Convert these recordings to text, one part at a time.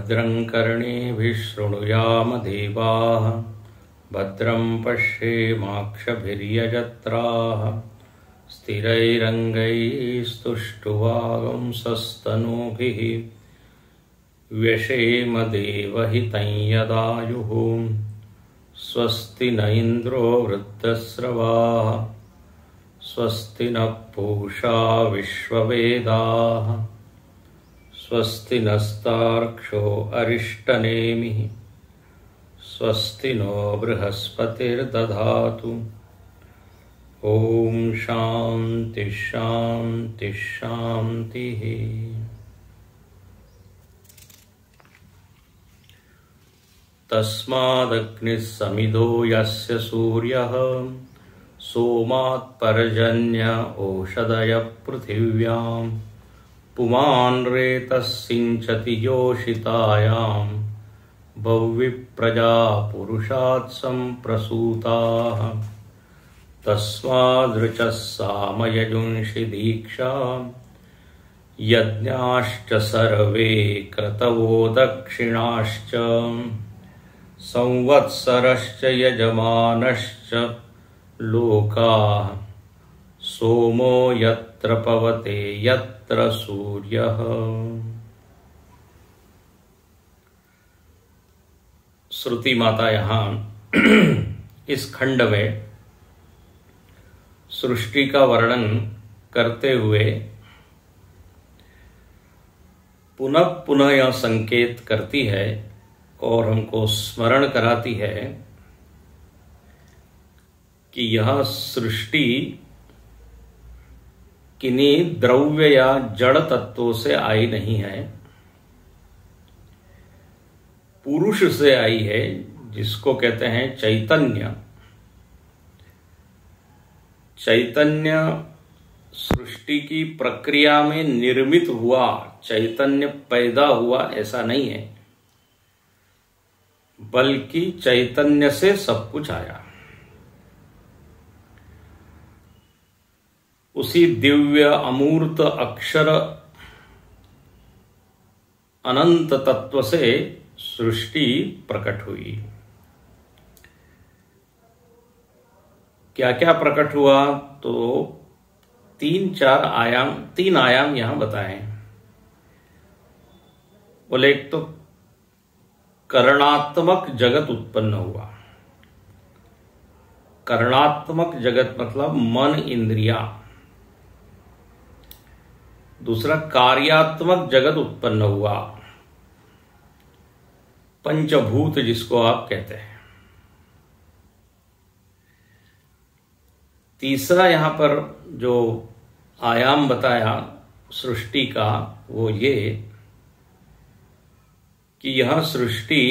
भद्रं कर्णेभिः शृणुयाम देवाः भद्रं पश्येमाक्षभिर्यजत्राः स्थिरैरङ्गैस्तुष्टुवागुंसस्तनूभिः व्यशेम देवहितं यदायुः स्वस्ति न इन्द्रो वृद्धस्रवाः स्वस्ति न पूषा विश्ववेदाः स्वस्ति नस्तार्क्ष्यो अरिष्टनेमिः स्वस्ति नो बृहस्पतिर्दधातु। ओम शांति शांति शांति। तस्मादग्निः समिधो यस्य सूर्यः सोमात् पर्जन्य ओषधयः पृथिव्यां पुमान् रेतः सिञ्चति योषितायां भव्यप्रजा पुरुषात् सम्प्रसूताः तस्मादृचः सामयजुंषि दीक्षा यज्ञाश्च सर्वे क्रतवो दक्षिणाश्च संवत्सरश्च यजमानश्च लोकाः सोमो यत्र पवते यत्र सूर्यः। श्रुति माता यहाँ इस खंड में सृष्टि का वर्णन करते हुए पुनः पुनः यह संकेत करती है और हमको स्मरण कराती है कि यह सृष्टि किन्हीं द्रव्य या जड़ तत्वों से आई नहीं है, पुरुष से आई है जिसको कहते हैं चैतन्य। चैतन्य सृष्टि की प्रक्रिया में निर्मित हुआ, चैतन्य पैदा हुआ ऐसा नहीं है, बल्कि चैतन्य से सब कुछ आया। उसी दिव्य अमूर्त अक्षर अनंत तत्व से सृष्टि प्रकट हुई। क्या क्या प्रकट हुआ? तो तीन आयाम यहां बताए। बोले एक तो करणात्मक जगत उत्पन्न हुआ। करणात्मक जगत मतलब मन इंद्रिया। दूसरा कार्यात्मक जगत उत्पन्न हुआ, पंचभूत जिसको आप कहते हैं। तीसरा यहां पर जो आयाम बताया सृष्टि का वो ये कि यह सृष्टि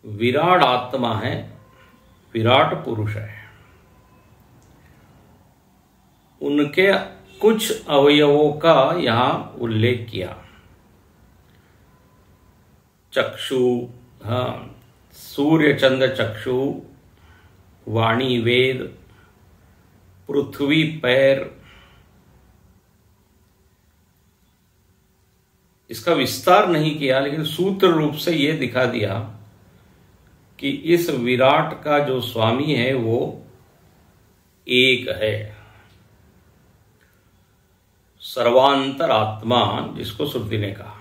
विराट आत्मा है, विराट पुरुष है। उनके कुछ अवयवों का यहां उल्लेख किया। चक्षु, सूर्य चंद्र चक्षु, वाणी वेद, पृथ्वी पैर। इसका विस्तार नहीं किया, लेकिन सूत्र रूप से यह दिखा दिया कि इस विराट का जो स्वामी है वो एक है, सर्वांतर आत्मा जिसको श्रुति ने कहा।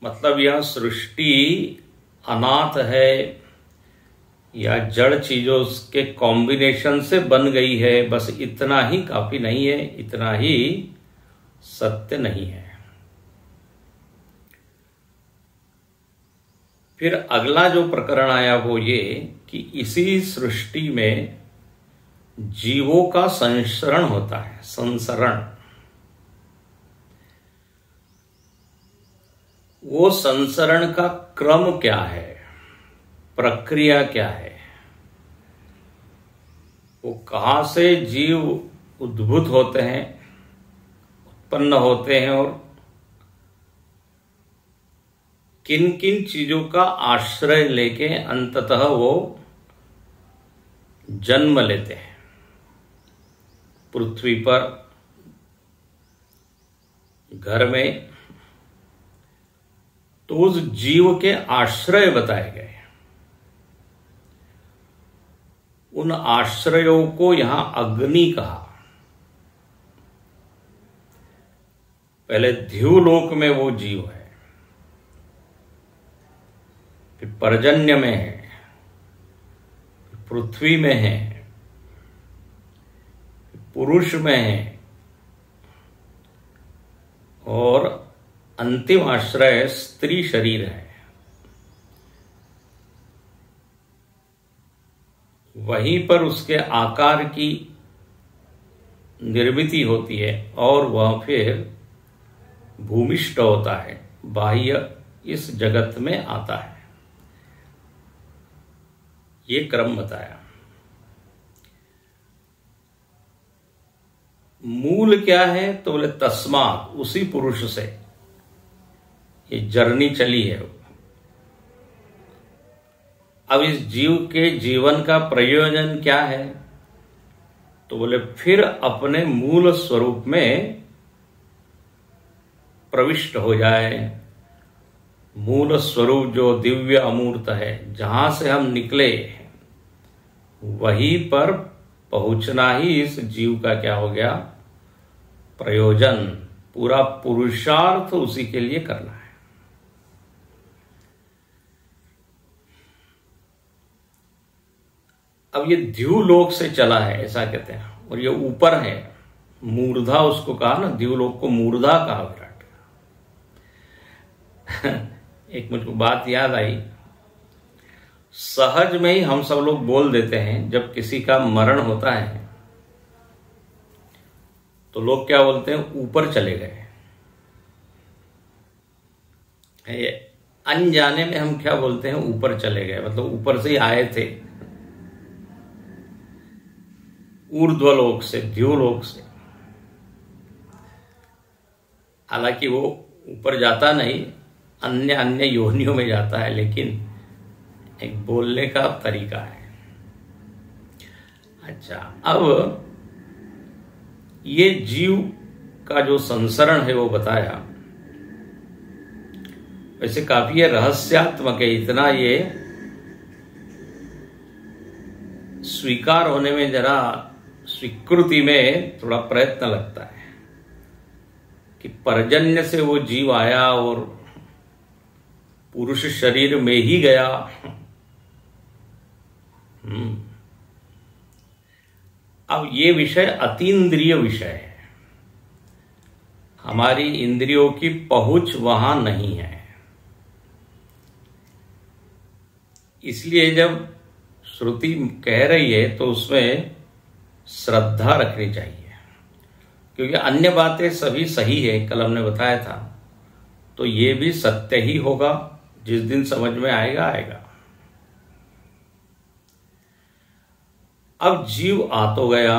मतलब यह सृष्टि अनाथ है या जड़ चीजों के कॉम्बिनेशन से बन गई है, बस इतना ही काफी नहीं है, इतना ही सत्य नहीं है। फिर अगला जो प्रकरण आया वो ये कि इसी सृष्टि में जीवों का संसरण होता है। संसरण, वो संसरण का क्रम क्या है, प्रक्रिया क्या है, वो कहां से जीव उद्भूत होते हैं, उत्पन्न होते हैं और किन किन चीजों का आश्रय लेके अंततः वो जन्म लेते हैं पृथ्वी पर, घर में, तो उस जीव के आश्रय बताए गए। उन आश्रयों को यहां अग्नि कहा। पहले ध्युलोक में वो जीव है, फिर पर्जन्य में है, पृथ्वी में है, पुरुष में है, और अंतिम आश्रय स्त्री शरीर है। वहीं पर उसके आकार की निर्मिति होती है और वह फिर भूमिष्ठ होता है, बाह्य इस जगत में आता है। ये क्रम बताया। मूल क्या है तो बोले तस्मात्, उसी पुरुष से ये जर्नी चली है। अब इस जीव के जीवन का प्रयोजन क्या है तो बोले फिर अपने मूल स्वरूप में प्रविष्ट हो जाए। मूल स्वरूप जो दिव्य अमूर्त है, जहां से हम निकले, वहीं पर पहुंचना ही इस जीव का क्या हो गया, प्रयोजन। पूरा पुरुषार्थ उसी के लिए करना है। अब ये द्युलोक से चला है ऐसा कहते हैं, और ये ऊपर है, मूर्धा उसको कहा ना, द्युलोक को मूर्धा कहा विराट का। एक मुझको बात याद आई, सहज में ही हम सब लोग बोल देते हैं जब किसी का मरण होता है तो लोग क्या बोलते हैं, ऊपर चले गए। अनजाने में हम क्या बोलते हैं, ऊपर चले गए, मतलब ऊपर से ही आए थे, ऊर्ध्वलोक से, द्युलोक से। हालांकि वो ऊपर जाता नहीं, अन्य अन्य योनियों में जाता है, लेकिन एक बोलने का तरीका है। अच्छा, अब ये जीव का जो संसरण है वो बताया। वैसे काफी ये रहस्यात्मक है, इतना ये स्वीकार होने में जरा, स्वीकृति में थोड़ा प्रयत्न लगता है कि पर्जन्य से वो जीव आया और पुरुष शरीर में ही गया। अब ये विषय अतीन्द्रिय विषय है, हमारी इंद्रियों की पहुंच वहां नहीं है। इसलिए जब श्रुति कह रही है तो उसमें श्रद्धा रखनी चाहिए, क्योंकि अन्य बातें सभी सही है, कल हमने बताया था, तो ये भी सत्य ही होगा, जिस दिन समझ में आएगा आएगा। अब जीव आ तो गया,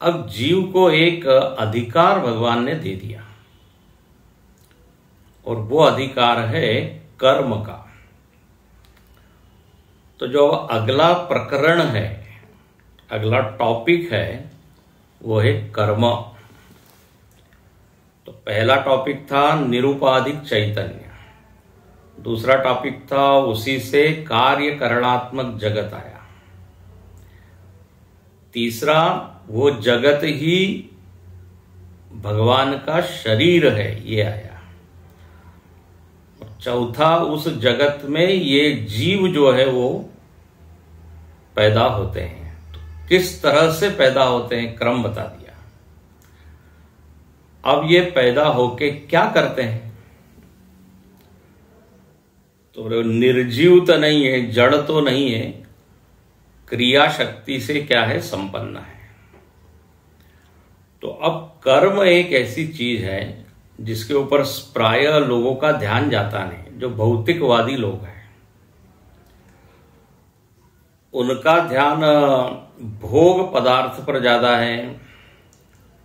अब जीव को एक अधिकार भगवान ने दे दिया, और वो अधिकार है कर्म का। तो जो अगला प्रकरण है, अगला टॉपिक है, वो है कर्म। तो पहला टॉपिक था निरुपाधिक चैतन्य, दूसरा टॉपिक था उसी से कार्य करणात्मक जगत आया, तीसरा वो जगत ही भगवान का शरीर है ये आया, और चौथा उस जगत में ये जीव जो है वो पैदा होते हैं। तो किस तरह से पैदा होते हैं क्रम बता दिया। अब ये पैदा होके क्या करते हैं, तो निर्जीव तो नहीं है, जड़ तो नहीं है, क्रिया शक्ति से क्या है, संपन्न है। तो अब कर्म एक ऐसी चीज है जिसके ऊपर प्रायः लोगों का ध्यान जाता नहीं। जो भौतिकवादी लोग हैं उनका ध्यान भोग पदार्थ पर ज्यादा है,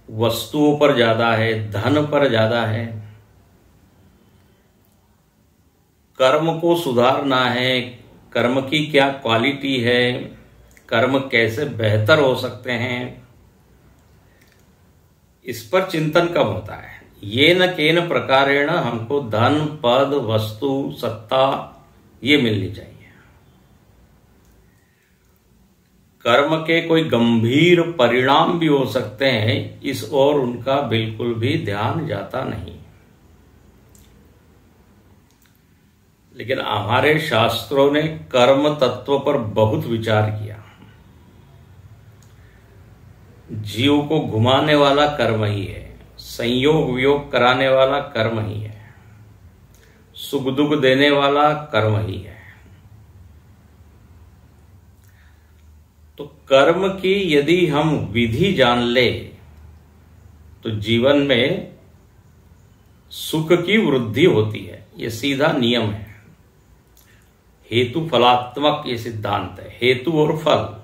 वस्तुओं पर ज्यादा है, धन पर ज्यादा है। कर्म को सुधारना है, कर्म की क्या क्वालिटी है, कर्म कैसे बेहतर हो सकते हैं, इस पर चिंतन कम होता है। ये न केन प्रकारेण हमको धन, पद, वस्तु, सत्ता ये मिलनी चाहिए। कर्म के कोई गंभीर परिणाम भी हो सकते हैं, इस ओर उनका बिल्कुल भी ध्यान जाता नहीं। लेकिन हमारे शास्त्रों ने कर्म तत्व पर बहुत विचार किया। जीव को घुमाने वाला कर्म ही है, संयोग वियोग कराने वाला कर्म ही है, सुख दुख देने वाला कर्म ही है। तो कर्म की यदि हम विधि जान ले तो जीवन में सुख की वृद्धि होती है। यह सीधा नियम है। हेतु फलात्मक ये सिद्धांत है, हेतु और फल।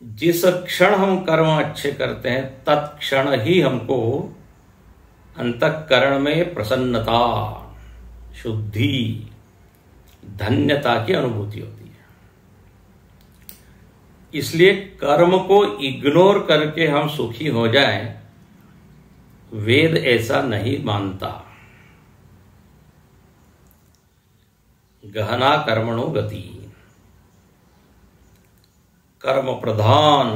जिस क्षण हम कर्म अच्छे करते हैं तत्क्षण ही हमको अंतःकरण में प्रसन्नता, शुद्धि, धन्यता की अनुभूति होती है। इसलिए कर्म को इग्नोर करके हम सुखी हो जाएं, वेद ऐसा नहीं मानता। गहना कर्मणो गति, कर्म प्रधान,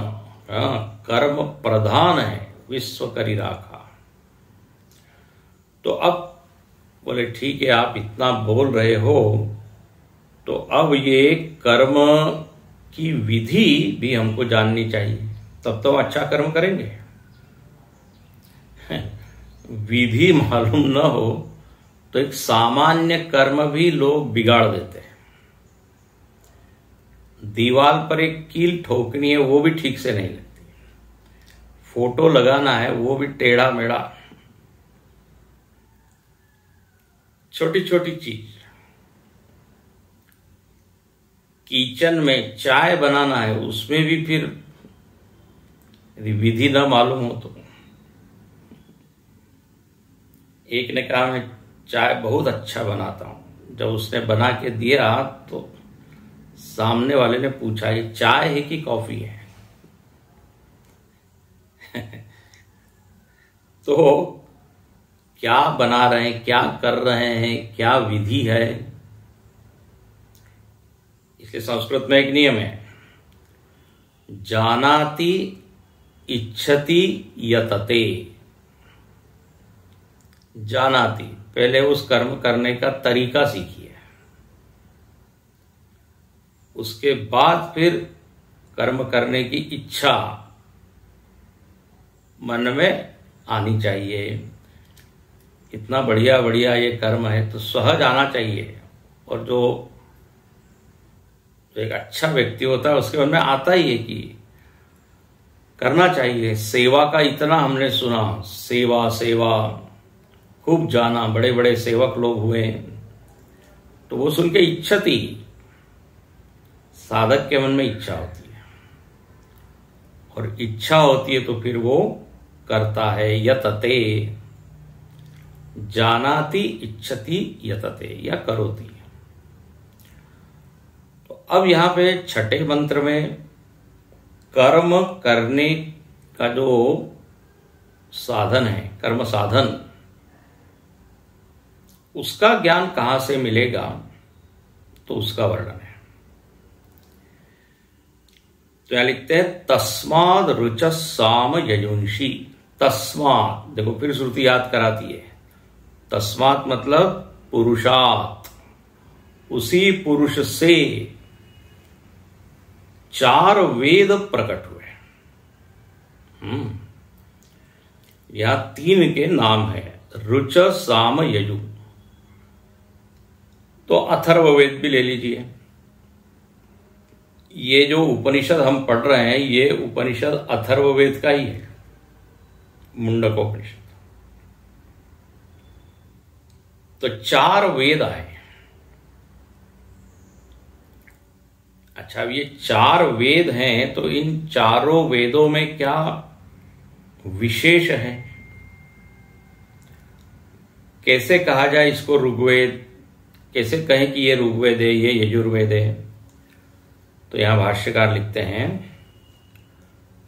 कर्म प्रधान है, विश्व करी राखा। तो अब बोले ठीक है, आप इतना बोल रहे हो तो अब ये कर्म की विधि भी हमको जाननी चाहिए, तब तो हम अच्छा कर्म करेंगे। विधि मालूम न हो तो एक सामान्य कर्म भी लोग बिगाड़ देते हैं। दीवार पर एक कील ठोकनी है वो भी ठीक से नहीं लगती, फोटो लगाना है वो भी टेढ़ा मेढ़ा, छोटी छोटी चीज। किचन में चाय बनाना है उसमें भी फिर यदि विधि न मालूम हो तो। एक ने कहा मैं चाय बहुत अच्छा बनाता हूं। जब उसने बना के दिया तो सामने वाले ने पूछा ये चाय है कि कॉफी है? तो क्या बना रहे हैं, क्या कर रहे हैं, क्या विधि है? इसलिए संस्कृत में एक नियम है, जानाति इच्छति यतते। जानाति, पहले उस कर्म करने का तरीका सीखिए, उसके बाद फिर कर्म करने की इच्छा मन में आनी चाहिए। इतना बढ़िया बढ़िया ये कर्म है तो सहज आना चाहिए। और जो एक अच्छा व्यक्ति होता है उसके मन में आता ही है कि करना चाहिए। सेवा का इतना हमने सुना, सेवा सेवा खूब जाना, बड़े बड़े सेवक लोग हुए, तो वो सुन के इच्छा थी, साधक के मन में इच्छा होती है और इच्छा होती है तो फिर वो करता है। यतते, जानाति इच्छति यतते, या करोति। तो अब यहां पे छठे मंत्र में कर्म करने का जो साधन है, कर्म साधन, उसका ज्ञान कहां से मिलेगा तो उसका वर्णन है। तो यहां लिखते हैं तस्माद रुचः साम यजुंषि। तस्मात, देखो फिर श्रुति याद कराती है। तस्मात मतलब पुरुषात, उसी पुरुष से 4 वेद प्रकट हुए। यह 3 के नाम है, रुच, साम, यजु। तो अथर्ववेद भी ले लीजिए। ये जो उपनिषद हम पढ़ रहे हैं ये उपनिषद अथर्ववेद का ही है, मुंडकोपनिषद। तो 4 वेद आए। अच्छा, अब ये 4 वेद हैं तो इन चारों वेदों में क्या विशेष है? कैसे कहा जाए इसको ऋग्वेद? कैसे कहें कि ये ऋग्वेद है, ये यजुर्वेद है? तो यहां भाष्यकार लिखते हैं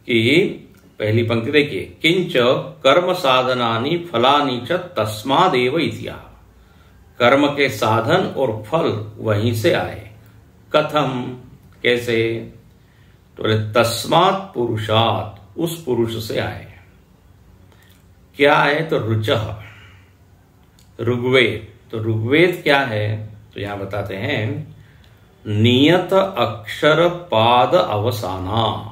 कि पहली पंक्ति देखिए, किंच कर्म साधनानि फलानि च तस्मादेव इत्याह। कर्म के साधन और फल वहीं से आए। कथम, कैसे? तो बोले तस्मात् पुरुषात्, उस पुरुष से आए। क्या है? तो रुचः, ऋग्वेद। तो ऋग्वेद क्या है? तो यहां बताते हैं, नियत अक्षर पाद अवसाना।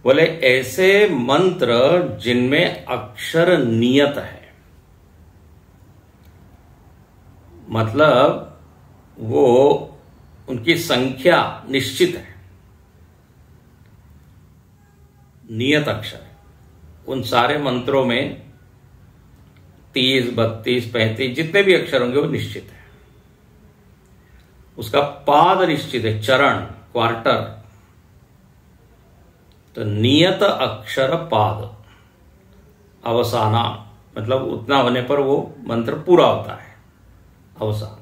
बोले ऐसे मंत्र जिनमें अक्षर नियत है, मतलब वो उनकी संख्या निश्चित है, नियत अक्षर। उन सारे मंत्रों में 30, 32, 35 जितने भी अक्षर होंगे वो निश्चित है। उसका पाद निश्चित है, चरण, क्वार्टर। तो नियत अक्षर पाद अवसाना, मतलब उतना होने पर वो मंत्र पूरा होता है, अवसान।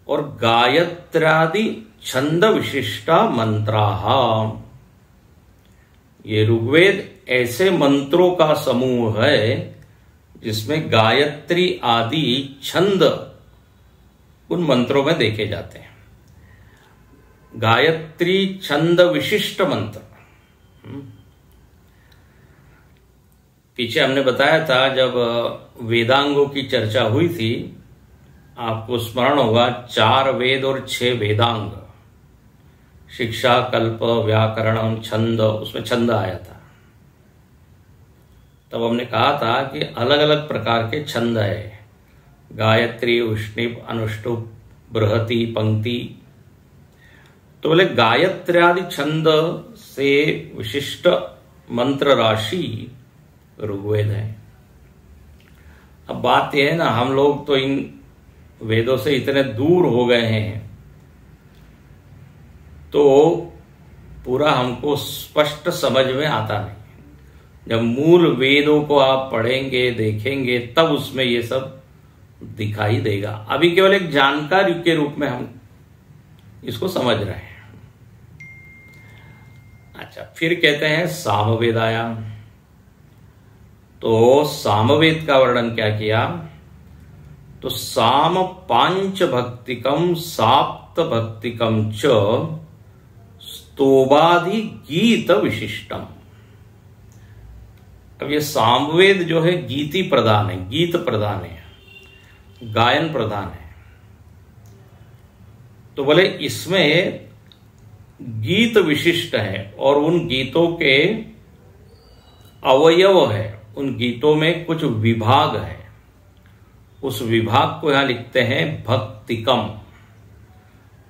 और गायत्रादि छंद विशिष्टा मंत्राः, ये ऋग्वेद ऐसे मंत्रों का समूह है जिसमें गायत्री आदि छंद उन मंत्रों में देखे जाते हैं। गायत्री छंद विशिष्ट मंत्र। पीछे हमने बताया था जब वेदांगों की चर्चा हुई थी, आपको स्मरण होगा, 4 वेद और 6 वेदांग, शिक्षा, कल्प, व्याकरण, छंद, उसमें छंद आया था। तब हमने कहा था कि अलग अलग प्रकार के छंद है, गायत्री, उष्णिप, अनुष्टुप, बृहति, पंक्ति। तो बोले गायत्र्यादि छंद से विशिष्ट मंत्र राशि ऋग्वेद है। अब बात यह है ना, हम लोग तो इन वेदों से इतने दूर हो गए हैं, तो पूरा हमको स्पष्ट समझ में आता नहीं। जब मूल वेदों को आप पढ़ेंगे, देखेंगे, तब उसमें ये सब दिखाई देगा। अभी केवल एक जानकारी के रूप में हम इसको समझ रहे हैं। अच्छा, फिर कहते हैं सामवेदायाम। तो सामवेद का वर्णन क्या किया? तो साम पांच भक्तिकम साप्त भक्तिकम च स्तोबाधि गीत विशिष्टम। अब ये सामवेद जो है गीति प्रधान है, गीत प्रधान है, गायन प्रधान है। तो बोले इसमें गीत विशिष्ट है और उन गीतों के अवयव है, उन गीतों में कुछ विभाग है। उस विभाग को यहां लिखते हैं भक्तिकम।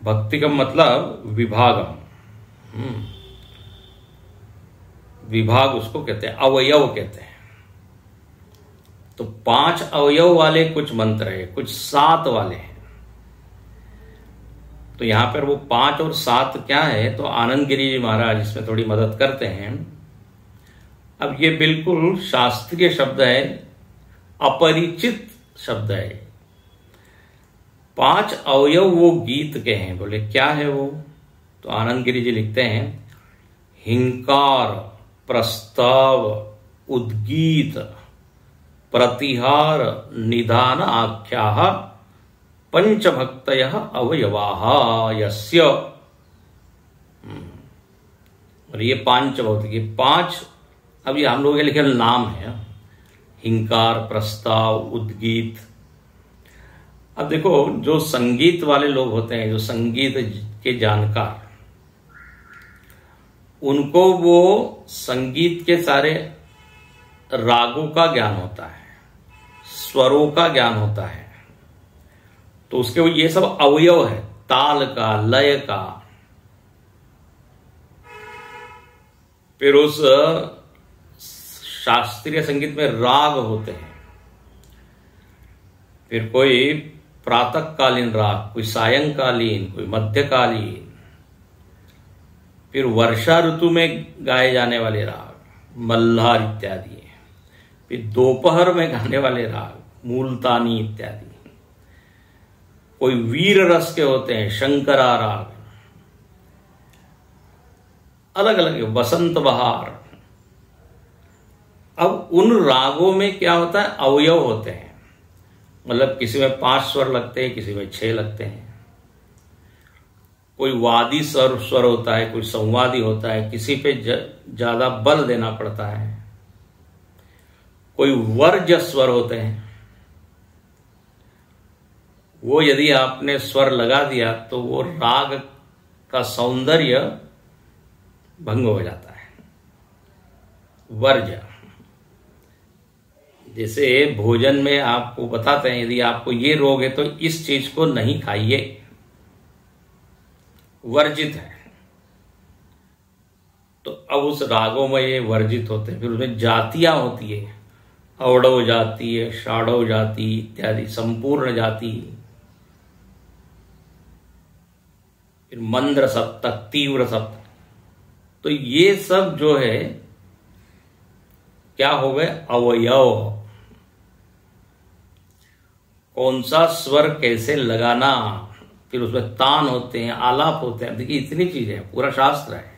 भक्तिकम मतलब विभागम। विभाग उसको कहते हैं, अवयव कहते हैं। तो 5 अवयव वाले कुछ मंत्र है, कुछ 7 वाले हैं। तो यहां पर वो 5 और 7 क्या है? तो आनंद गिरी जी महाराज इसमें थोड़ी मदद करते हैं। अब ये बिल्कुल शास्त्रीय शब्द है, अपरिचित शब्द है। 5 अवयव वो गीत के हैं। बोले क्या है वो? तो आनंद गिरी जी लिखते हैं, हिंकार, प्रस्ताव, उद्गीत, प्रतिहार, निधान आख्याः पंचभक्तयः अवयवाः यस्य। और ये 5 भौतिक, 5 अब ये हम लोग के लिखे नाम है, हिंकार, प्रस्ताव, उद्गीत। अब देखो, जो संगीत वाले लोग होते हैं, जो संगीत के जानकार, उनको वो संगीत के सारे रागों का ज्ञान होता है, स्वरों का ज्ञान होता है। तो उसके वो ये सब अवयव है, ताल का, लय का। फिर उस शास्त्रीय संगीत में राग होते हैं। फिर कोई प्रातःकालीन राग, कोई सायंकालीन, कोई मध्यकालीन। फिर वर्षा ऋतु में गाए जाने वाले राग, मल्हार इत्यादि। फिर दोपहर में गाने वाले राग, मूलतानी इत्यादि। कोई वीर रस के होते हैं, शंकरा राग। अलग अलग है, बसंत बहार। अब उन रागों में क्या होता है, अवयव होते हैं, मतलब किसी में 5 स्वर लगते हैं, किसी में 6 लगते हैं। कोई वादी स्वर होता है, कोई संवादी होता है, किसी पे ज्यादा बल देना पड़ता है। कोई वर्ज स्वर होते हैं, वो यदि आपने स्वर लगा दिया तो वो राग का सौंदर्य भंग हो जाता है। वर्ज, जैसे भोजन में आपको बताते हैं यदि आपको ये रोग है तो इस चीज को नहीं खाइए, वर्जित है। तो अब उस रागों में ये वर्जित होते हैं। फिर उसमें जातियां होती है, औडव जाति है, षाढ़व जाति इत्यादि, संपूर्ण जाति, फिर मंद्र सप्तक, तीव्र सप्तक। तो ये सब जो है क्या हो गए, अवयव। कौन सा स्वर कैसे लगाना, फिर उसमें तान होते हैं, आलाप होते हैं। देखिए इतनी चीजें हैं, पूरा शास्त्र है।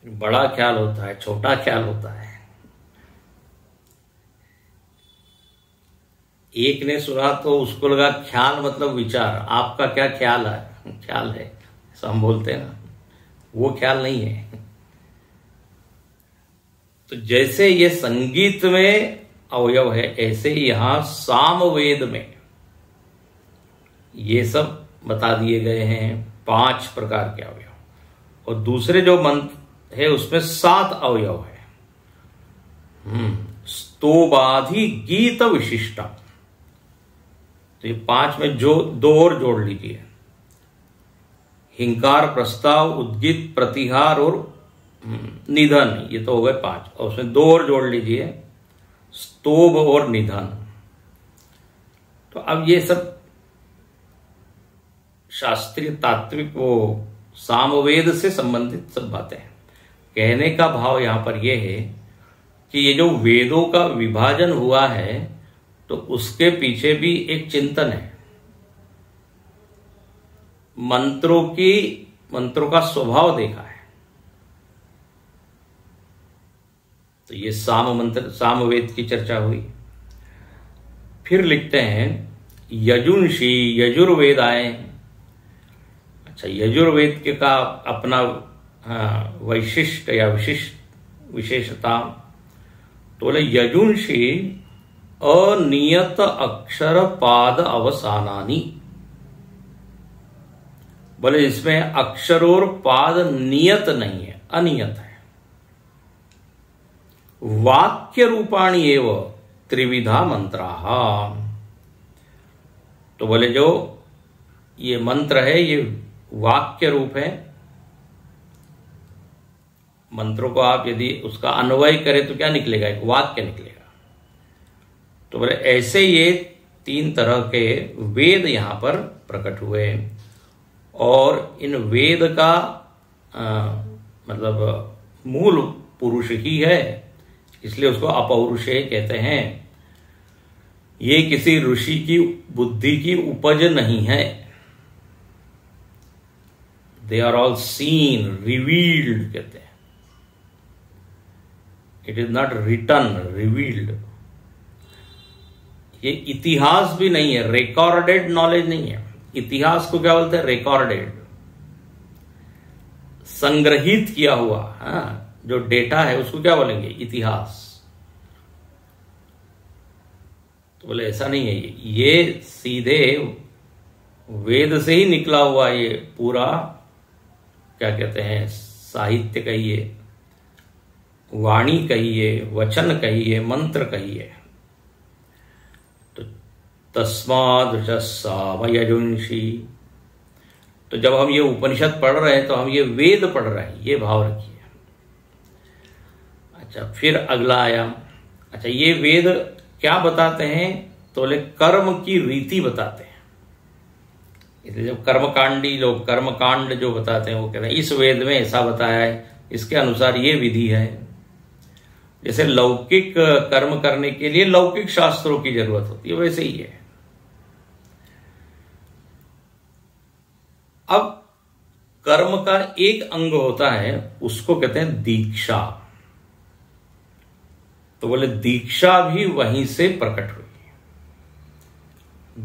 बड़ा ख्याल होता है, छोटा ख्याल होता है। एक ने सुना तो उसको लगा ख्याल मतलब विचार। आपका क्या ख्याल है, ख्याल है ऐसा हम बोलते हैं ना, वो ख्याल नहीं है। तो जैसे ये संगीत में अवयव है, ऐसे ही यहां सामवेद में ये सब बता दिए गए हैं, 5 प्रकार के अवयव। और दूसरे जो मंत्र है उसमें 7 अवयव है। स्तोबाधि गीत विशिष्टा, तो ये 5 में जो 2 और जोड़ लीजिए, हिंकार, प्रस्ताव, उद्गीत, प्रतिहार और निधन, ये तो हो गए 5। और उसमें 2 और जोड़ लीजिए, स्तोभ और निधन। तो अब ये सब शास्त्रीय तात्विक वो सामवेद से संबंधित सब बातें हैं। कहने का भाव यहां पर यह है कि ये जो वेदों का विभाजन हुआ है तो उसके पीछे भी एक चिंतन है। मंत्रों का स्वभाव देखा है। तो ये सामवेद की चर्चा हुई। फिर लिखते हैं यजुंशी, यजुर्वेद आए। अच्छा, यजुर्वेद के का अपना वैशिष्ट या विशेषता, तो बोले यजुंशी अनियत अक्षर पाद अवसानानी। बोले इसमें अक्षर और पाद नियत नहीं है, अनियत है। वाक्य रूपाणी एवं त्रिविधा मंत्राः, तो बोले जो ये मंत्र है ये वाक्य रूप है। मंत्रों को आप यदि उसका अन्वय करें तो क्या निकलेगा, एक वाक्य निकलेगा। तो बोले ऐसे ये 3 तरह के वेद यहां पर प्रकट हुए। और इन वेद का मतलब मूल पुरुष ही है, इसलिए उसको अपौरुषेय कहते हैं। ये किसी ऋषि की बुद्धि की उपज नहीं है। They are all seen, revealed कहते हैं। It is not written, revealed. ये इतिहास भी नहीं है, रिकॉर्डेड नॉलेज नहीं है। इतिहास को क्या बोलते हैं, रिकॉर्डेड, संग्रहित किया हुआ। जो डेटा है उसको क्या बोलेंगे, इतिहास। तो बोले ऐसा नहीं है, ये सीधे वेद से ही निकला हुआ ये पूरा क्या कहते हैं, साहित्य कहिए, वाणी कहिए, वचन कहिए, मंत्र कहिए। तो तस्माद् सामयजुंषि, तो जब हम ये उपनिषद पढ़ रहे हैं तो हम ये वेद पढ़ रहे हैं, ये भाव रखिए। अच्छा, फिर अगला आया। अच्छा, ये वेद क्या बताते हैं, तो बोले कर्म की रीति बताते हैं। इसलिए जब कर्मकांडी लोग कर्मकांड जो बताते हैं वो कहते हैं इस वेद में ऐसा बताया है, इसके अनुसार ये विधि है। जैसे लौकिक कर्म करने के लिए लौकिक शास्त्रों की जरूरत होती है, वैसे ही है। अब कर्म का एक अंग होता है उसको कहते हैं दीक्षा। तो बोले दीक्षा भी वहीं से प्रकट हुई।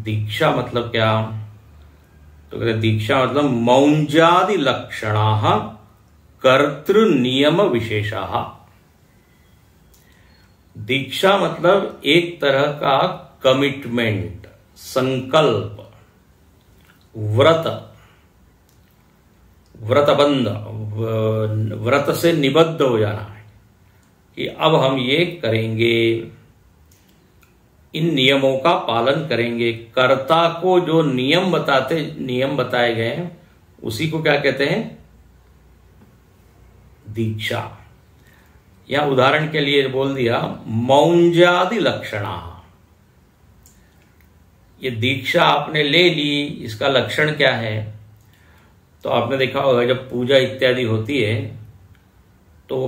दीक्षा मतलब क्या? तो कहते दीक्षा मतलब मौंजादि लक्षणाः कर्तृ नियम विशेषाः। दीक्षा मतलब एक तरह का कमिटमेंट, संकल्प, व्रत, व्रतबंध, व्रत से निबद्ध हो जाना है कि अब हम ये करेंगे, इन नियमों का पालन करेंगे। कर्ता को जो नियम बताए गए हैं उसी को क्या कहते हैं? दीक्षा। या उदाहरण के लिए बोल दिया मौंजादि लक्षणा। ये दीक्षा आपने ले ली, इसका लक्षण क्या है? तो आपने देखा होगा जब पूजा इत्यादि होती है तो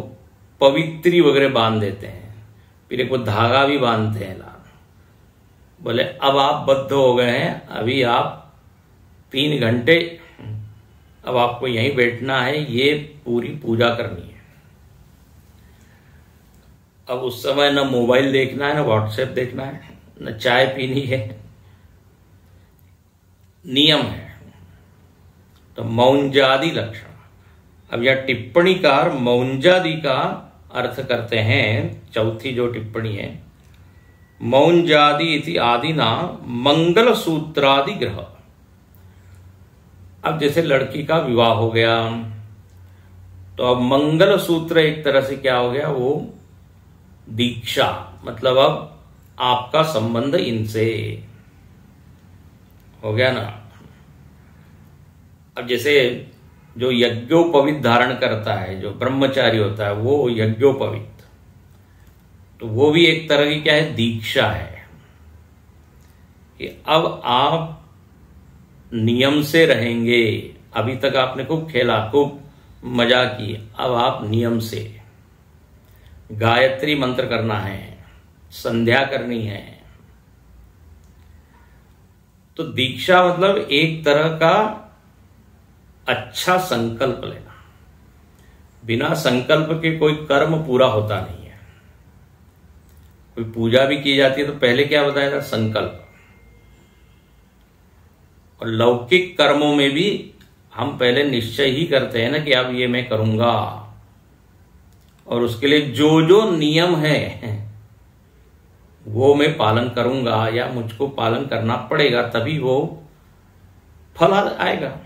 पवित्री वगैरह बांध देते हैं, फिर एक वो धागा भी बांधते हैं लाल। बोले अब आप बद्ध हो गए हैं, अभी आप 3 घंटे अब आपको यहीं बैठना है, ये पूरी पूजा करनी है। अब उस समय न मोबाइल देखना है, न व्हाट्सएप देखना है, न चाय पीनी है, नियम है। तो मौंजादि लक्षण। अब यह टिप्पणीकार मौंजादि का अर्थ करते हैं, चौथी जो टिप्पणी है, मौंजादि इति आदिना मंगल सूत्रादि ग्रह। अब जैसे लड़की का विवाह हो गया तो अब मंगल सूत्र एक तरह से क्या हो गया? वो दीक्षा, मतलब अब आपका संबंध इनसे हो गया ना। अब जैसे जो यज्ञोपवीत धारण करता है, जो ब्रह्मचारी होता है, वो यज्ञोपवीत, तो वो भी एक तरह की क्या है? दीक्षा है कि अब आप नियम से रहेंगे। अभी तक आपने खूब खेला, खूब मजा की, अब आप नियम से गायत्री मंत्र करना है, संध्या करनी है। तो दीक्षा मतलब एक तरह का अच्छा संकल्प लेना। बिना संकल्प के कोई कर्म पूरा होता नहीं है। कोई पूजा भी की जाती है तो पहले क्या बताया था? संकल्प। और लौकिक कर्मों में भी हम पहले निश्चय ही करते हैं ना कि अब ये मैं करूंगा, और उसके लिए जो जो नियम है वो मैं पालन करूंगा या मुझको पालन करना पड़ेगा, तभी वो फल आएगा।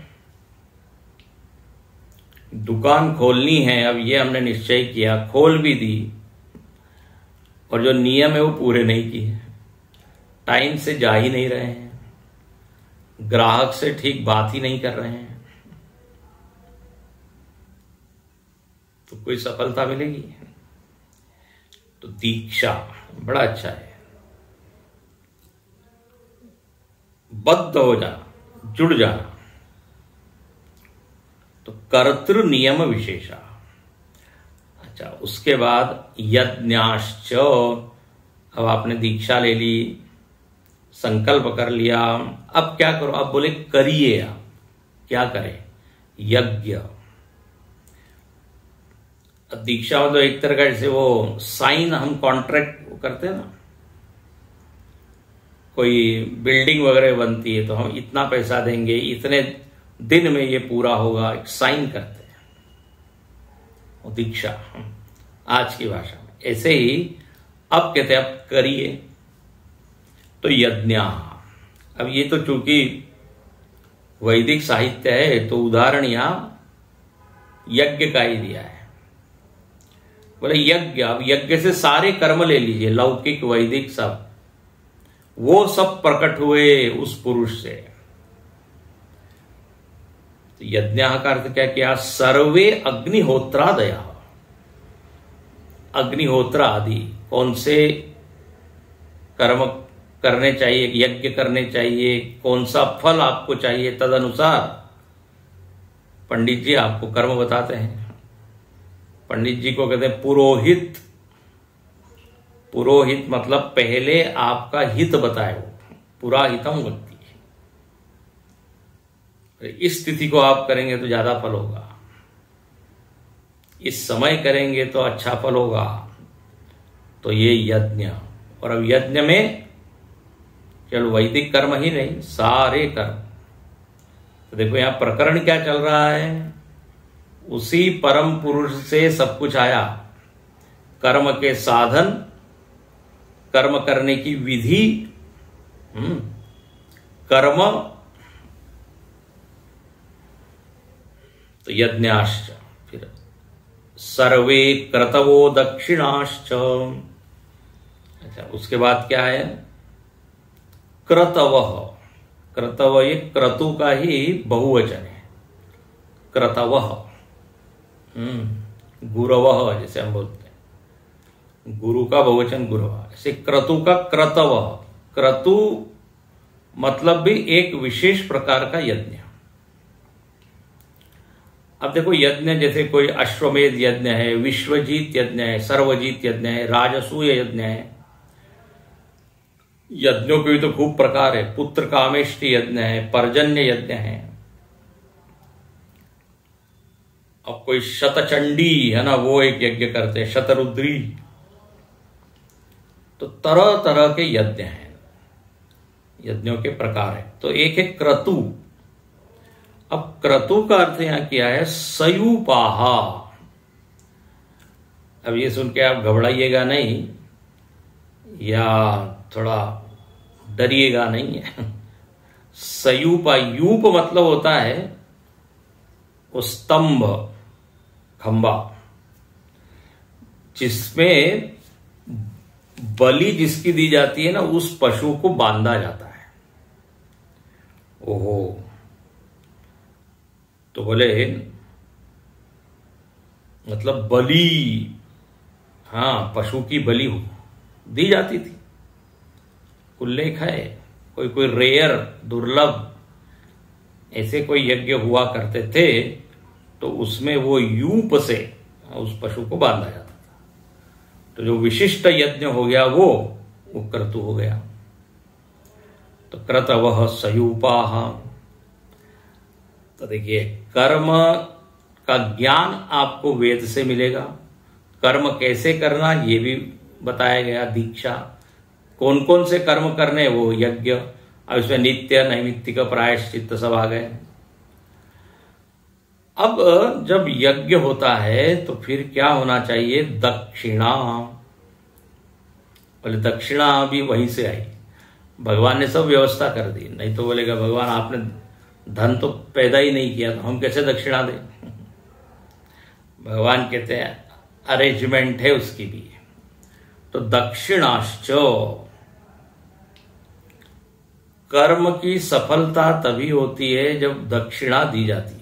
दुकान खोलनी है, अब ये हमने निश्चय किया, खोल भी दी, और जो नियम है वो पूरे नहीं किए, टाइम से जा ही नहीं रहे हैं, ग्राहक से ठीक बात ही नहीं कर रहे हैं, तो कोई सफलता मिलेगी? तो दीक्षा बड़ा अच्छा है। बद्ध हो जाना, जुड़ जाना। तो कर्तृ नियम विशेषा। अच्छा, उसके बाद यज्ञाश्च। अब आपने दीक्षा ले ली, संकल्प कर लिया, अब क्या करो? अब बोले करिए। आप क्या करें? यज्ञ। अब दीक्षा मतलब एक तरह का जैसे वो साइन हम कॉन्ट्रैक्ट करते हैं ना, कोई बिल्डिंग वगैरह बनती है तो हम इतना पैसा देंगे, इतने दिन में ये पूरा होगा, एक साइन करते हैं, वो दीक्षा आज की भाषा में। ऐसे ही अब कहते हैं अब करिए। तो यज्ञ। अब ये तो चूंकि वैदिक साहित्य है तो उदाहरण यहां यज्ञ का ही दिया है। बोले यज्ञ। अब यज्ञ से सारे कर्म ले लीजिए, लौकिक वैदिक सब, वो सब प्रकट हुए उस पुरुष से। तो यज्ञ का अर्थ क्या किया? सर्वे अग्निहोत्रादया। अग्निहोत्र आदि कौन से कर्म करने चाहिए, यज्ञ करने चाहिए, कौन सा फल आपको चाहिए, तदनुसार पंडित जी आपको कर्म बताते हैं। पंडित जी को कहते हैं पुरोहित। पुरोहित मतलब पहले आपका हित बताए, वो पुरा हितम वक्ति। इस तिथि को आप करेंगे तो ज्यादा फल होगा, इस समय करेंगे तो अच्छा फल होगा। तो ये यज्ञ, और अब यज्ञ में केवल वैदिक कर्म ही नहीं, सारे कर्म। तो देखो यहां प्रकरण क्या चल रहा है, उसी परम पुरुष से सब कुछ आया। कर्म के साधन, कर्म करने की विधि, कर्म, तो यज्ञाश्च, फिर सर्वे क्रतवो दक्षिणाश्च। अच्छा, उसके बाद क्या है, क्रतव। क्रतव ये क्रतु का ही बहुवचन है, क्रतव। गुरव जैसे हम बोलते हैं, गुरु का बहुवचन गुरव, ऐसे क्रतु का क्रतव। क्रतु मतलब भी एक विशेष प्रकार का यज्ञ। अब देखो यज्ञ जैसे कोई अश्वमेध यज्ञ है, विश्वजीत यज्ञ है, सर्वजीत यज्ञ है, राजसूय यज्ञ है। यज्ञों के भी तो खूब प्रकार है, पुत्र कामेष्टि यज्ञ है, पर्जन्य यज्ञ है। अब कोई शतचंडी है ना, वो एक यज्ञ करते हैं, शतरुद्री। तो तरह तरह के यज्ञ हैं, यज्ञों के प्रकार है। तो एक है क्रतु। अब क्रतु का अर्थ यहां किया है सयूपाहा। अब ये सुन के आप घबराइएगा नहीं या थोड़ा डरिएगा नहीं है। सयूपा, यूप मतलब होता है वो स्तंभ, खंबा, जिसमें बलि जिसकी दी जाती है ना, उस पशु को बांधा जाता है। ओहो, तो बोले मतलब बलि, हाँ, पशु की बलि दी जाती थी। उल्लेख है, कोई कोई रेयर, दुर्लभ ऐसे कोई यज्ञ हुआ करते थे, तो उसमें वो यूप से उस पशु को बांधा जाता था। तो जो विशिष्ट यज्ञ हो गया वो क्रतु हो गया। तो क्रतवः सयूपाः। तो देखिए, कर्म का ज्ञान आपको वेद से मिलेगा, कर्म कैसे करना ये भी बताया गया, दीक्षा कौन कौन से कर्म करने वो यज्ञ। अब इसमें नित्य, नैमित्तिक, प्रायश्चित्त सब आ गए। अब जब यज्ञ होता है तो फिर क्या होना चाहिए, दक्षिणा। बोले दक्षिणा भी वहीं से आई, भगवान ने सब व्यवस्था कर दी। नहीं तो बोलेगा भगवान आपने धन तो पैदा ही नहीं किया, तो हम कैसे दक्षिणा दें। भगवान कहते हैं अरेंजमेंट है उसकी भी। तो दक्षिणाश्च, कर्म की सफलता तभी होती है जब दक्षिणा दी जाती है।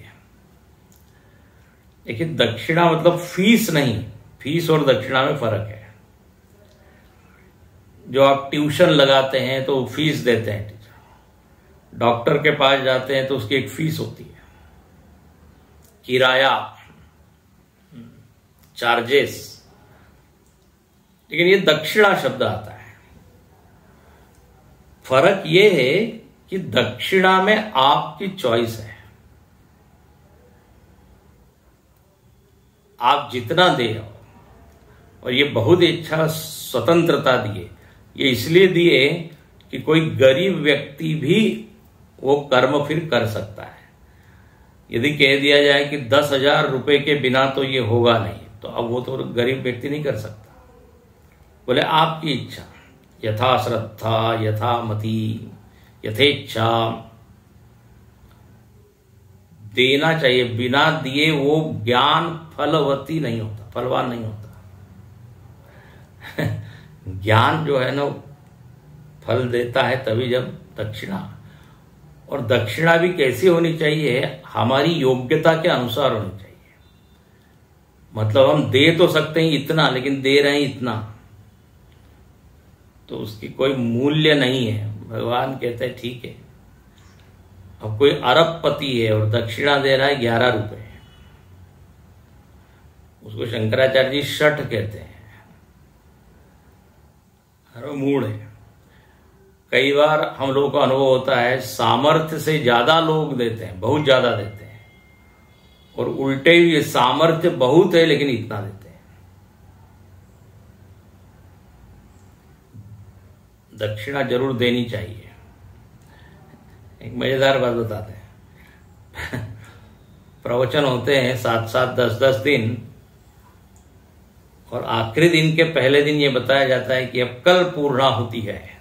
लेकिन दक्षिणा मतलब फीस नहीं, फीस और दक्षिणा में फर्क है। जो आप ट्यूशन लगाते हैं तो फीस देते हैं, डॉक्टर के पास जाते हैं तो उसकी एक फीस होती है, किराया, चार्जेस। लेकिन ये दक्षिणा शब्द आता है। फर्क ये है कि दक्षिणा में आपकी चॉइस है, आप जितना दे। और ये बहुत इच्छा स्वतंत्रता दिए, ये इसलिए दिए कि कोई गरीब व्यक्ति भी वो कर्म फिर कर सकता है। यदि कह दिया जाए कि 10,000 रुपए के बिना तो ये होगा नहीं, तो अब वो तो गरीब व्यक्ति नहीं कर सकता। बोले आपकी इच्छा, यथा श्रद्धा, यथा मति, यथेच्छा देना चाहिए। बिना दिए वो ज्ञान फलवती नहीं होता, फलवान नहीं होता। ज्ञान जो है ना फल देता है तभी जब दक्षिणा। और दक्षिणा भी कैसी होनी चाहिए, हमारी योग्यता के अनुसार होनी चाहिए। मतलब हम दे तो सकते हैं इतना, लेकिन दे रहे हैं इतना, तो उसकी कोई मूल्य नहीं है। भगवान कहते हैं ठीक है, अब कोई अरबपति है और दक्षिणा दे रहा है 11 रुपए, उसको शंकराचार्य जी शठ कहते हैं, अरे मूढ़ है। कई बार हम लोगों का अनुभव होता है सामर्थ्य से ज्यादा लोग देते हैं, बहुत ज्यादा देते हैं, और उल्टे ये सामर्थ्य बहुत है लेकिन इतना देते हैं। दक्षिणा जरूर देनी चाहिए। एक मजेदार बात बताते हैं। प्रवचन होते हैं 7-7, 10-10 दिन, और आखिरी दिन के पहले दिन ये बताया जाता है कि अब कल पूर्णाहुति है।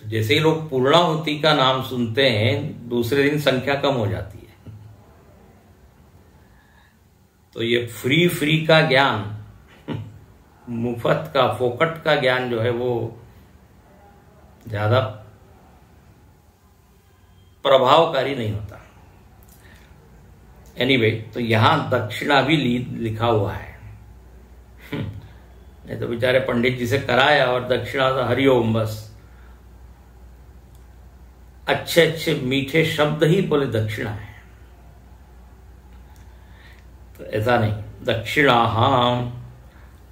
जैसे ही लोग पूर्णाहुति का नाम सुनते हैं, दूसरे दिन संख्या कम हो जाती है। तो ये फ्री का ज्ञान, मुफ्त का, फोकट का ज्ञान जो है वो ज्यादा प्रभावकारी नहीं होता। एनीवे, तो यहां दक्षिणा भी लिखा हुआ है। नहीं तो बेचारे पंडित जी से कराया और दक्षिणा तो हरिओम, बस अच्छे अच्छे मीठे शब्द ही बोले दक्षिणा है। तो ऐसा नहीं, दक्षिणा। हाँ,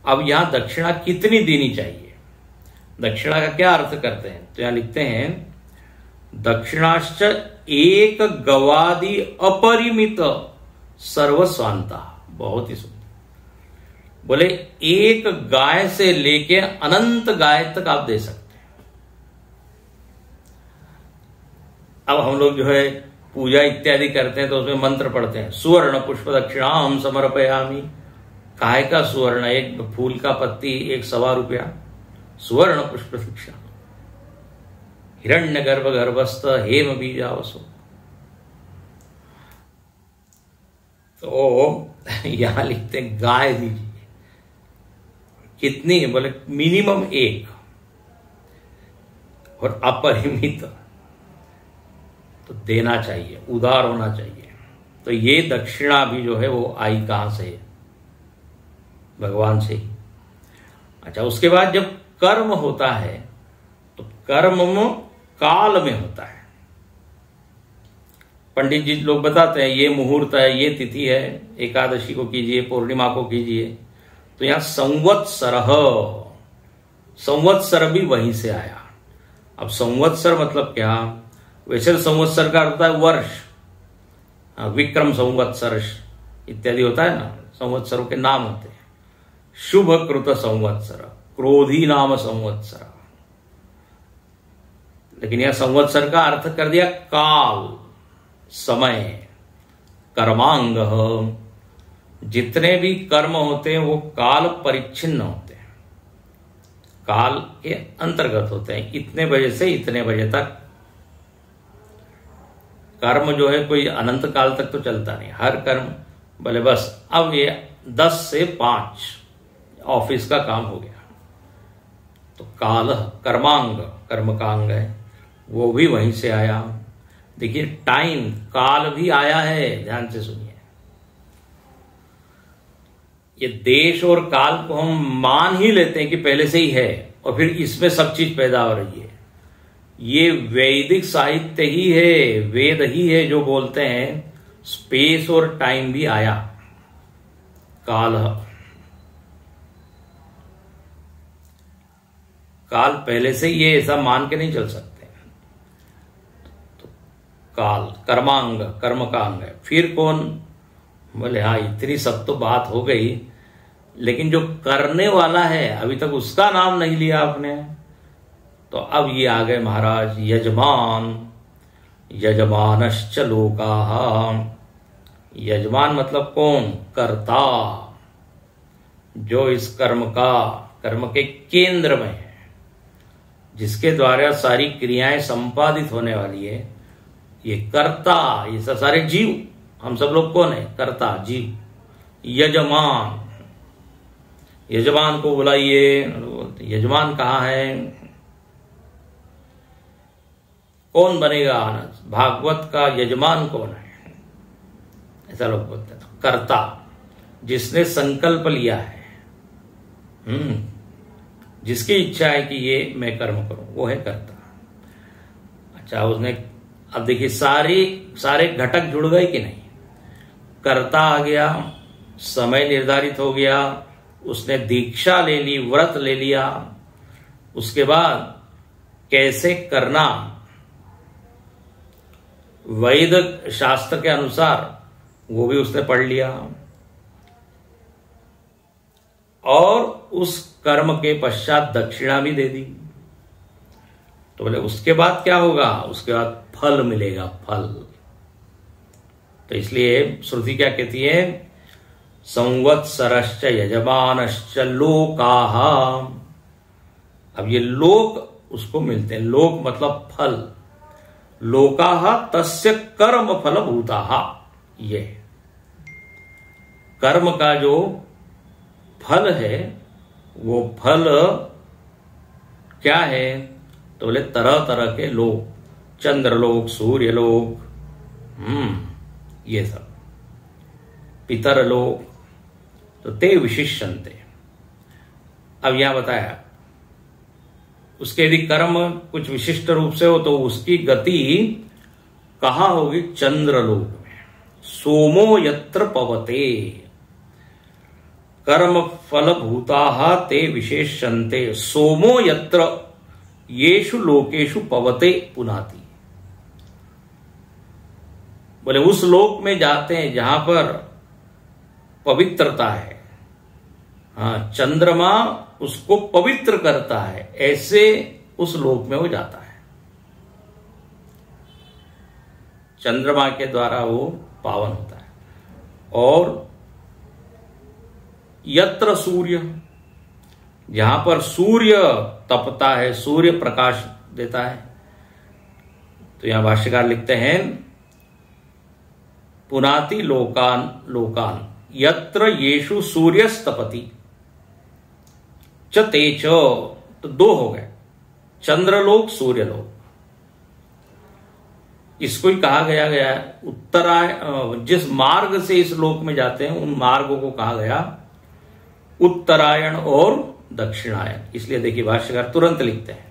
अब यहां दक्षिणा कितनी देनी चाहिए, दक्षिणा का क्या अर्थ करते हैं? तो यहां लिखते हैं दक्षिणाश्च एक गवादि अपरिमित सर्वस्वांता। बहुत ही सुंदर। बोले एक गाय से लेके अनंत गाय तक आप दे सकते हैं। अब हम लोग जो है पूजा इत्यादि करते हैं तो उसमें मंत्र पढ़ते हैं, सुवर्ण पुष्प दक्षिणाम समर्पयामि। काय का सुवर्ण? एक फूल का पत्ती, 1 रुपया, सुवर्ण पुष्प दक्षिणा। हिरण्य गर्भ गर्भस्थ हेम बीजावसो। तो यहां लिखते हैं गाय दीजिए। कितनी? बोले मिनिमम 1, और अपरिमित, तो देना चाहिए, उदार होना चाहिए। तो ये दक्षिणा भी जो है वो आई कहां से? भगवान से ही। अच्छा, उसके बाद जब कर्म होता है तो कर्म काल में होता है। पंडित जी लोग बताते हैं ये मुहूर्त है, ये तिथि है, एकादशी को कीजिए, पूर्णिमा को कीजिए। तो यहां संवत्सर भी वहीं से आया। अब संवत्सर मतलब क्या? वैसे संवत्सर का होता है वर्ष, विक्रम संवत्सर इत्यादि होता है ना, संवत्सरों के नाम होते हैं। शुभ कृत संवत्सर, क्रोधी नाम संवत्सर। लेकिन यह संवत्सर का अर्थ कर दिया काल, समय, कर्मांग। जितने भी कर्म होते हैं वो काल परिच्छिन्न होते हैं, काल के अंतर्गत होते हैं। इतने बजे से इतने बजे तक कर्म जो है कोई अनंत काल तक तो चलता नहीं। हर कर्म बोले बस अब ये 10 से 5 ऑफिस का काम हो गया, तो काल कर्मांग, कर्म का अंग है, वो भी वहीं से आया। देखिए टाइम, काल भी आया है, ध्यान से सुनिए। ये देश और काल को हम मान ही लेते हैं कि पहले से ही है, और फिर इसमें सब चीज पैदा हो रही है। ये वैदिक साहित्य ही है, वेद ही है जो बोलते हैं स्पेस और टाइम भी आया। काल, काल पहले से ही है, ऐसा मान के नहीं चल सकते। तो काल कर्मांग, कर्म का अंग है। फिर कौन? बोले हाँ, इतनी सब तो बात हो गई, लेकिन जो करने वाला है अभी तक उसका नाम नहीं लिया आपने। तो अब ये आ गए महाराज यजमान। यजमानश्च लोकाः। यजमान मतलब कौन? कर्ता, जो इस कर्म का, कर्म के केंद्र में है, जिसके द्वारा सारी क्रियाएं संपादित होने वाली है, ये कर्ता। ये सारे जीव, हम सब लोग कौन है? कर्ता, जीव। यजमान, यजमान को बुलाइए। यजमान कहाँ है? कौन बनेगा? भागवत का यजमान कौन है? ऐसा लोग बोलते हैं। कर्ता, जिसने संकल्प लिया है, जिसकी इच्छा है कि ये मैं कर्म करूं, वो है कर्ता। अच्छा, उसने, अब देखिए सारे घटक जुड़ गए कि नहीं? कर्ता आ गया, समय निर्धारित हो गया, उसने दीक्षा ले ली, व्रत ले लिया, उसके बाद कैसे करना, वैद शास्त्र के अनुसार वो भी उसने पढ़ लिया। और उस कर्म के पश्चात दक्षिणा भी दे दी। तो बोले उसके बाद क्या होगा, उसके बाद फल मिलेगा, फल। तो इसलिए श्रुति क्या कहती है, संवत्सरश्च यजमानश्च लोकाः। अब ये लोक उसको मिलते हैं, लोक मतलब फल, लोकाः तस्य कर्म फल भूताः। ये कर्म का जो फल है वो फल क्या है, तो बोले तरह तरह के लोक, चंद्रलोक, सूर्यलोक, ये सब, पितरलोक, तो ते विशिष्यन्ते। अब यहां बताया उसके यदि कर्म कुछ विशिष्ट रूप से हो तो उसकी गति कहां होगी, चंद्रलोक में। सोमो यत्र पवते, कर्म फल भूताः ते विशेष्यन्ते, सोमो यत्र येषु लोकेषु पवते पुनाति। बोले उस लोक में जाते हैं जहां पर पवित्रता है। हाँ, चंद्रमा उसको पवित्र करता है, ऐसे उस लोक में वो जाता है। चंद्रमा के द्वारा वो पावन होता है। और यत्र सूर्य, जहां पर सूर्य तपता है, सूर्य प्रकाश देता है। तो यहां भाष्यकार लिखते हैं पुनाति लोकान लोकान यत्र येषु सूर्यस्तपति च तेच। तो दो हो गए, चंद्रलोक, सूर्यलोक। इसको ही कहा गया उत्तरायण, जिस मार्ग से इस लोक में जाते हैं उन मार्गों को कहा गया उत्तरायण और दक्षिणायन। इसलिए देखिए भाष्यकार तुरंत लिखते हैं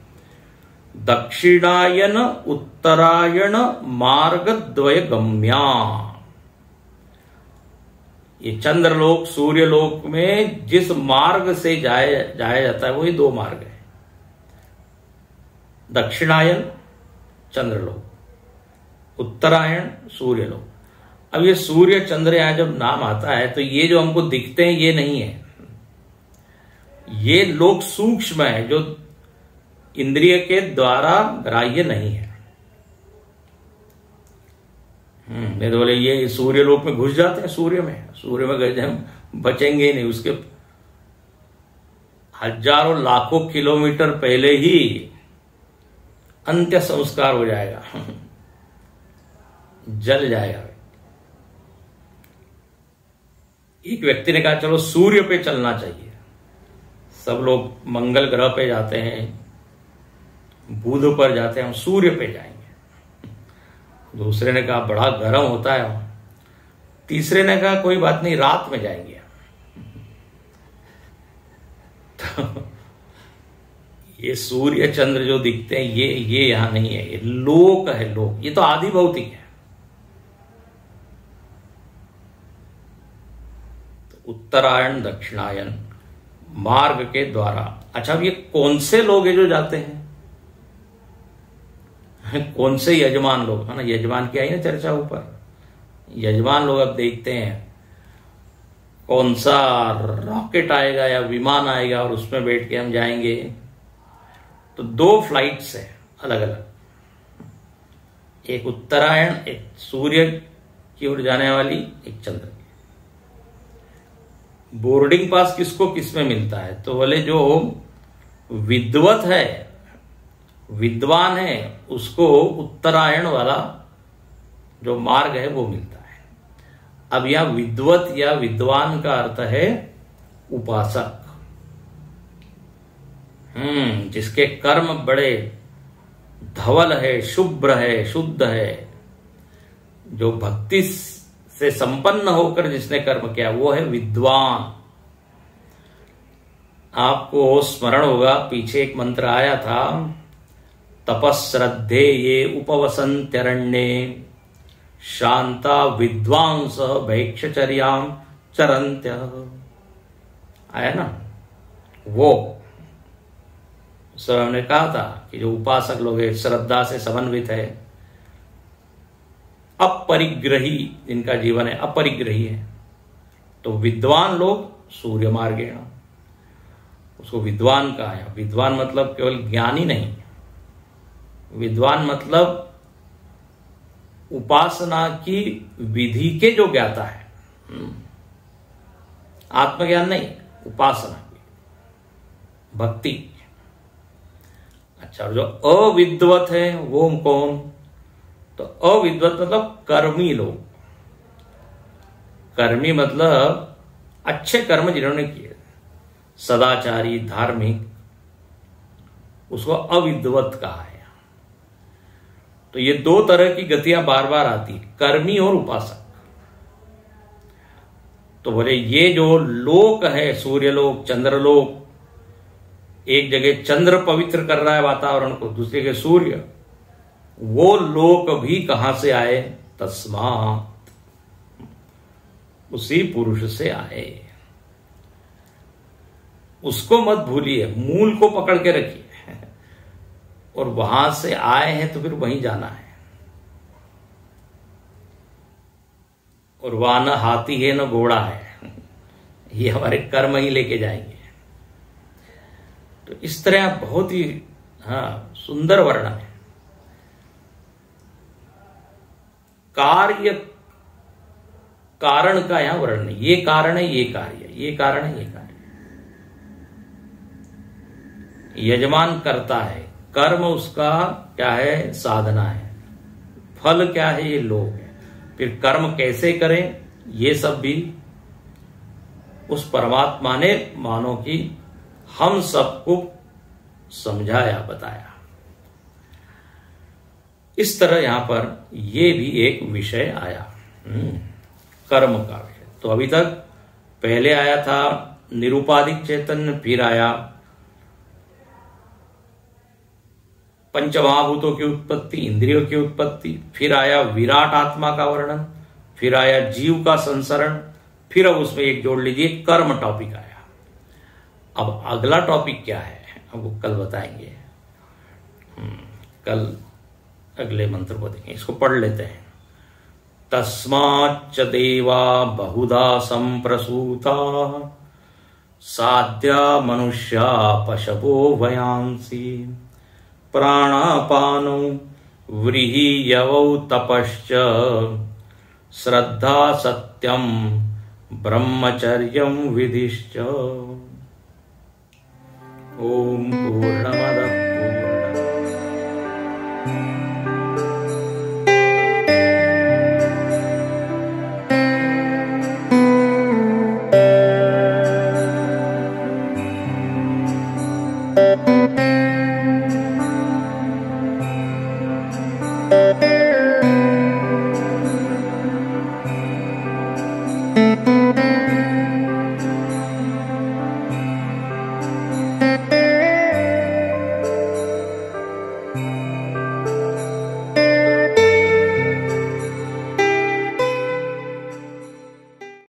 दक्षिणायन उत्तरायण मार्ग द्वय गम्या। ये चंद्रलोक, सूर्यलोक में जिस मार्ग से जाया जाता है वही दो मार्ग है, दक्षिणायन चंद्रलोक, उत्तरायण सूर्यलोक। अब ये सूर्य चंद्र यहां जब नाम आता है तो ये जो हमको दिखते हैं ये नहीं है, ये लोक सूक्ष्म है जो इंद्रिय के द्वारा ग्राह्य नहीं है। नहीं तो बोले ये सूर्य लोक में घुस जाते हैं, सूर्य में गए हम बचेंगे नहीं, उसके हजारों लाखों किलोमीटर पहले ही अंत्य संस्कार हो जाएगा, जल जाएगा। एक व्यक्ति ने कहा चलो सूर्य पे चलना चाहिए, सब लोग मंगल ग्रह पे जाते हैं, बुध पर जाते हैं, हम सूर्य पे जाएंगे। दूसरे ने कहा बड़ा गर्म होता है वहां। तीसरे ने कहा कोई बात नहीं, रात में जाएंगे। तो ये सूर्य चंद्र जो दिखते हैं ये यहां नहीं है, ये लोक है, लोक। ये तो आदि भौतिक है। तो उत्तरायण दक्षिणायन मार्ग के द्वारा। अच्छा, अब ये कौन से लोग हैं जो जाते हैं, कौन से यजमान लोग, है ना, यजमान की आई ना चर्चा ऊपर। यजमान लोग अब देखते हैं कौन सा रॉकेट आएगा या विमान आएगा और उसमें बैठ के हम जाएंगे। तो दो फ्लाइट्स है अलग अलग, एक उत्तरायण, एक सूर्य की ओर जाने वाली, एक चंद्र की। बोर्डिंग पास किसको किस में मिलता है, तो बोले जो विद्वत है, विद्वान है, उसको उत्तरायण वाला जो मार्ग है वो मिलता है। अब यहां विद्वत या विद्वान का अर्थ है उपासक, जिसके कर्म बड़े धवल है, शुभ्र है, शुद्ध है, जो भक्ति से संपन्न होकर जिसने कर्म किया वो है विद्वान। आपको स्मरण होगा पीछे एक मंत्र आया था, तपस्श्रद्धे ये उपवसन्त्यरण्ये शांता विद्वांस भैक्षचर्याम चरन्त्य, आया ना वो। उस समय हमने कहा था कि जो उपासक लोग हैं, श्रद्धा से समन्वित है, अपरिग्रही जिनका जीवन है, अपरिग्रही है, तो विद्वान लोग सूर्य मार्गेण, उसको विद्वान कहा है। विद्वान मतलब केवल ज्ञानी नहीं, विद्वान मतलब उपासना की विधि के जो ज्ञाता है, आत्मज्ञान नहीं, उपासना की, भक्ति। अच्छा, जो अविद्वत है वो कौन? तो अविद्वत मतलब कर्मी लोग। कर्मी मतलब अच्छे कर्म जिन्होंने किए, सदाचारी, धार्मिक, उसको अविद्वत कहा है। तो ये दो तरह की गतियां बार बार आती, कर्मी और उपासक। तो बोले ये जो लोक है, सूर्यलोक, चंद्रलोक, एक जगह चंद्र पवित्र कर रहा है वातावरण को, दूसरी जगह सूर्य, वो लोक भी कहां से आए? तस्मात्, उसी पुरुष से आए। उसको मत भूलिए, मूल को पकड़ के रखिए, और वहां से आए हैं तो फिर वहीं जाना है। और वहां न हाथी है न घोड़ा है, ये हमारे कर्म ही लेके जाएंगे। तो इस तरह बहुत ही सुंदर वर्णन है। कार्य कारण का यहां वर्णन, ये कारण है, ये कार्य, ये कारण है, ये कार्य। यजमान करता है, कर्म उसका क्या है? साधना है। फल क्या है? ये लोक है। फिर कर्म कैसे करें, ये सब भी उस परमात्मा ने मानो कि हम सबको समझाया, बताया। इस तरह यहां पर ये भी एक विषय आया, कर्म का विषय। तो अभी तक पहले आया था निरूपाधिक चैतन्य, फिर आया पंचमहाभूतों की उत्पत्ति, इंद्रियों की उत्पत्ति, फिर आया विराट आत्मा का वर्णन, फिर आया जीव का संसरण, फिर अब उसमें एक जोड़ लीजिए कर्म टॉपिक आया। अब अगला टॉपिक क्या है, अब वो कल बताएंगे। कल अगले मंत्र को देखें, इसको पढ़ लेते हैं। तस्माच्च देवा बहुधा संप्रसूता साध्या मनुष्या पशवो भयांसी प्राणापानौ व्रीहियवौ तपश्च श्रद्धा सत्यम ब्रह्मचर्यं विधिश्च। ओम पूर्णमदः पूर्णमिदं